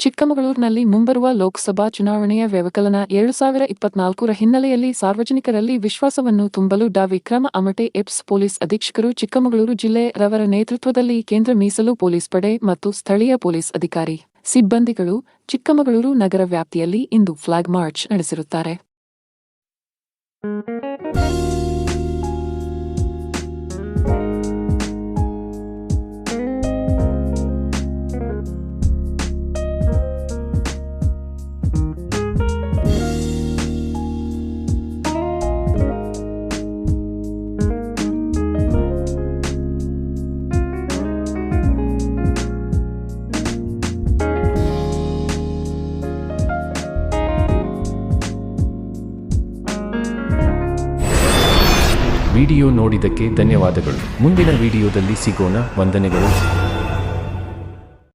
ಚಿಕ್ಕಮಗಳೂರಿನಲ್ಲಿ ಮುಂಬರುವ ಲೋಕಸಭಾ ಚುನಾವಣೆಯ ವ್ಯವಕಲನ 2024ರ ಹಿನ್ನೆಲೆಯಲ್ಲಿ ಸಾರ್ವಜನಿಕರಲ್ಲಿ ವಿಶ್ವಾಸವನ್ನು ತುಂಬಲು ಡಾ. ವಿಕ್ರಮ ಅಮಟೆ ಎಬ್ಸ್ ಪೊಲೀಸ್ ಅಧೀಕ್ಷಕರು ಚಿಕ್ಕಮಗಳೂರು ಜಿಲ್ಲೆ ರವರ ನೇತೃತ್ವದಲ್ಲಿ ಕೇಂದ್ರ ಮೀಸಲು ಪೊಲೀಸ್ ಪಡೆ ಮತ್ತು ಸ್ಥಳೀಯ ಪೊಲೀಸ್ ಅಧಿಕಾರಿ ಸಿಬ್ಬಂದಿಗಳು ಚಿಕ್ಕಮಗಳೂರು ನಗರ ವ್ಯಾಪ್ತಿಯಲ್ಲಿ ಇಂದು ಫ್ಲಾಗ್ ಮಾರ್ಚ್ ನಡೆಸಿರುತ್ತಾರೆ. ವಿಡಿಯೋ ನೋಡಿದ್ದಕ್ಕೆ ಧನ್ಯವಾದಗಳು. ಮುಂದಿನ ವಿಡಿಯೋದಲ್ಲಿ ಸಿಗೋಣ. ವಂದನೆಗಳು.